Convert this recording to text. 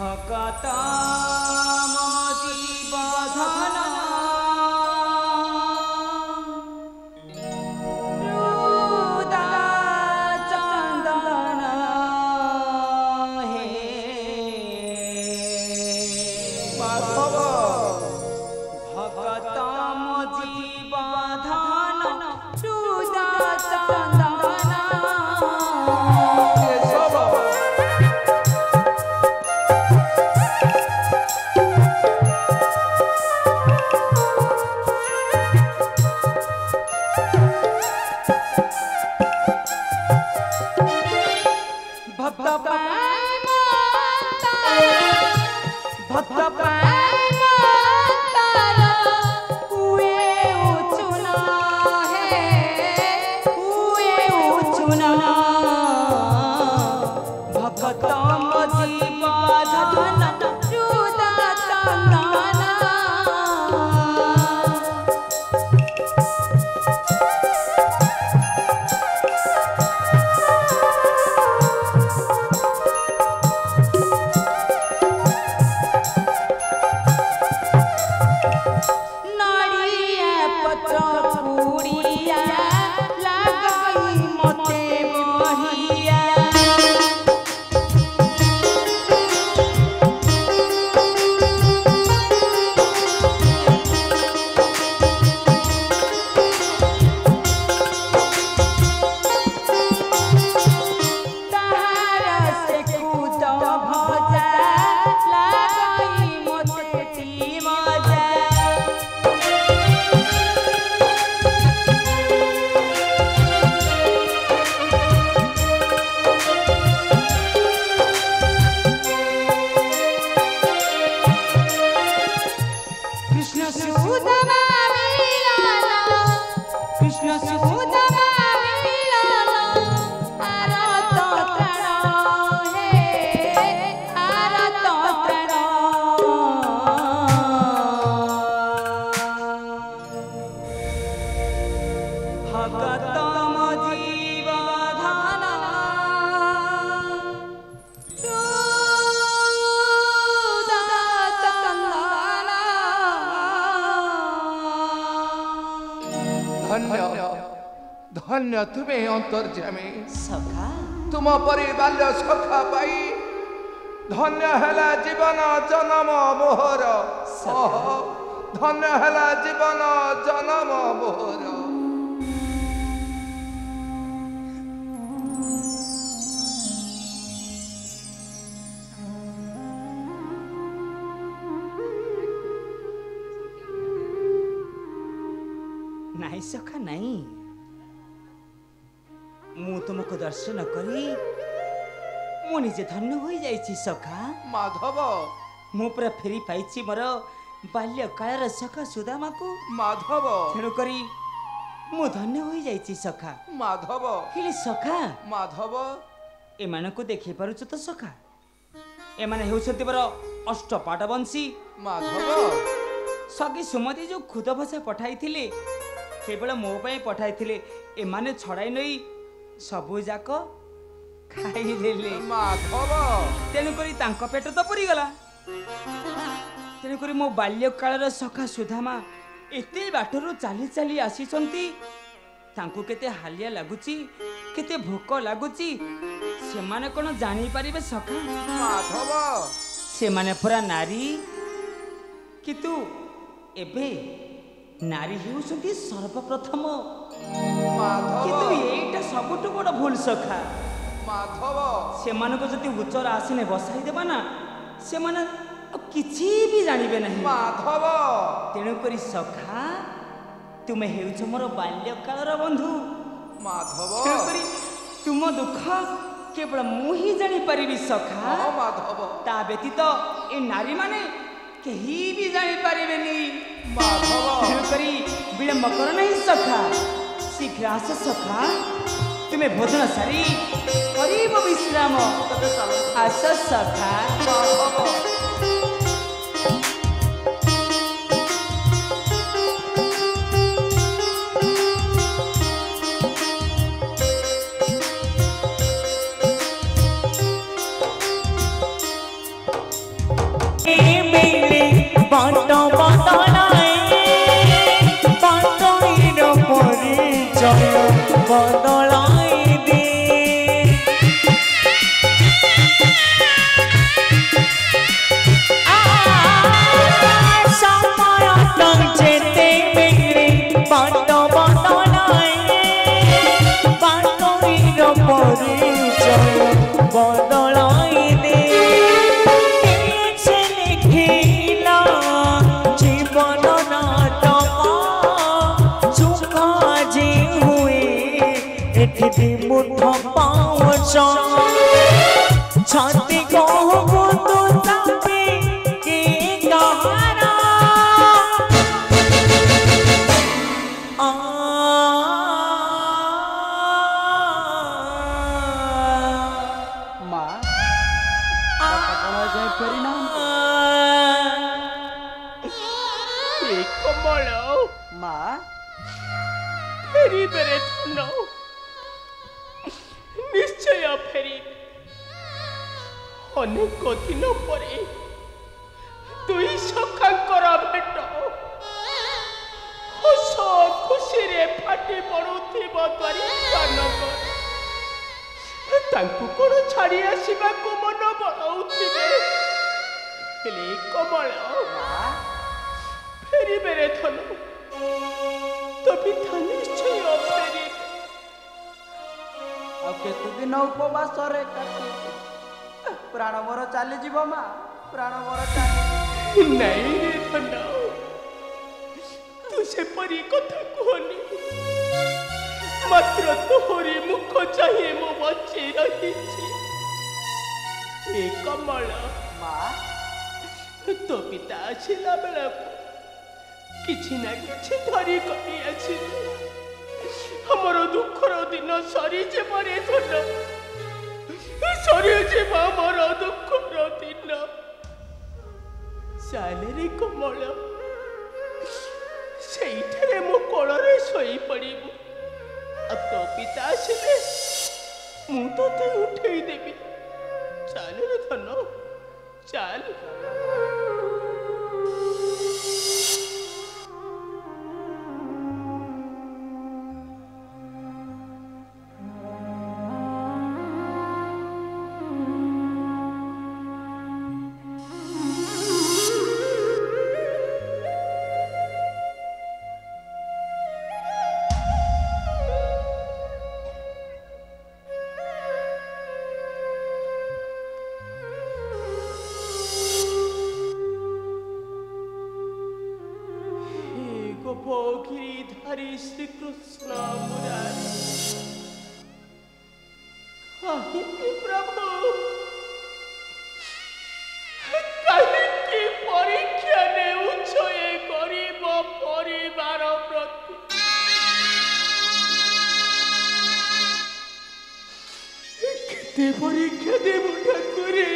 भक्त जीवधन रुदा चंदन हे माधव भक्त जीवधन रुदा चंदन धन्य तुम्हें अंतर्जामी सखा तुम परि बाल्य सखा पाई धन्य हैला जीवन जन्म मोहर धन्य हैला जीवन जन्म मोहर नहीं सखा नहीं मु तुमको दर्शन करी मु निजे धन्य हो जाइछि सखा माधव मु पूरा फेरी पाइछि मोर बाल्य कालर सखा सुदामा को माधव तेणु करी मु धन्य हो जाइछि सखा माधव हेले सखा माधव एमानकु देखि पारुछ तो सखा एमाने हेउछन्ति मोर अष्टपाट वंशी माधव सगी सुमति जो खुद भसा पठाई थिले केवल मो पई पठाई थिले एमाने छड़ाई नई सबु जाक खाई देले माधव तेणु करी तांको पेट तो पुरी गला तेणु करी मो बाल्य कालर सखा सुधामा एते बाटरू चाली चाली आसीचंती तांको केते हालिया लागुची केते भोक लागुची सेमाने कोन जानि परिबे सखा माधव सेमाने पूरा नारी कितु एबे नारी हेउछंती सर्वप्रथम कितु एटा सबुठ बड़ भूल सखा माधव सेमानको जति उच्चर आसीने बसाई देबा ना सेमाने किछि भी जानिबे नहीं माधव तेणु करी सखा तुमे हेउछ मोर बाल्य कालर बंधु माधव तेणु करी तुम दुख केवल मु ही जानि परिबी सखा माधव ता व्यतीत ए नारी माने केही भी जानि परिबेनी माधव तेणु करी विलंब कर नहीं सखा शीघ्र आस सखा तुम्हें भोजन सारी करीब विश्राम आस सखा ଯେତେବେଳେ ବାଟ ବଦଳାଏ ବାଟୋଇର ପରିଚୟ ବଦଳାଇ ଦିଏ ସମୟ ଯେତେବେଳେ ବାଟ ବଦଳାଏ ବାଟୋଇର ପରିଚୟ ବଦଳାଇ ଦିଏ ସେ ଲେଖିଲା ଜୀବନ ନାଟକ ସୁଖ ଆଜି ହୁଏ ଏଠି ଦିମୁଠ ପାଉଛ ଛାତି କହୁ ତୁ ତାପି କି କାହାର ମା ବାପା କଣ ଯାଇ ଫେରିନା କମଳ ମା ଫେରିବେ ରେ ଧନ ନିଶ୍ଚୟ ଫେରିବେ ଅନେକ ଦିନ ପରେ ଦୁଇ ସଖାଙ୍କର ଭେଟ ହସ ଖୁସିରେ ଫାଟି ପଡୁଥିବ ଦ୍ୱାରିକାନଗର ତାଙ୍କୁ କଣ ଛାଡ଼ି ଆସିବାକୁ ମନ ବଳଉଥିବେ ହେଲେ କମଳ ଫେରିବେ ରେ ଧନ ତ ପିତା ନିଶ୍ଚୟ ଫେରିବେ ଆଉ କେତେ ଦିନ ଉପବାସରେ କାଟି ପ୍ରାଣ ମୋର ଚାଲିଯିବ ମା ପ୍ରାଣ ମୋର ଚାଲିଯିବ ନାଇଁ ରେ ଧନ ତୁ ସେପରି କଥା କୁହନି ମାତ୍ର ତୋହରି ମୁଖ ଚାହିଁ ମୁଁ ବଞ୍ଚି ରହିଛି ଏ କମଳ ମା ତୋ ପିତା ଆସିଲା ବେଳକୁ କିଛି ନା କିଛି ଧରି କରି ଆସିବେ ଆମର ଦୁଃଖର ଦିନ ସରିଯିବ ରେ ଧନ ସରିଯିବ ଆମର ଦୁଃଖର ଦିନ ଚାଲେରେ କମଳ ସେଇଠାରେ ମୋ କୋଳରେ ଶୋଇପଡ଼ିବୁ ଆଉ ତୋ ପିତା ଆସିଲେ ମୁଁ ତୋତେ ଉଠେଇ ଦେବି ଚାଲେରେ ଧନ ଚାଲ गिरिधारी श्री कृष्ण मुरारी कहीं प्रभु कहीं परीक्षा नेउछ ए गरीब परिवार प्रति केते परीक्षा देव ठाकुरे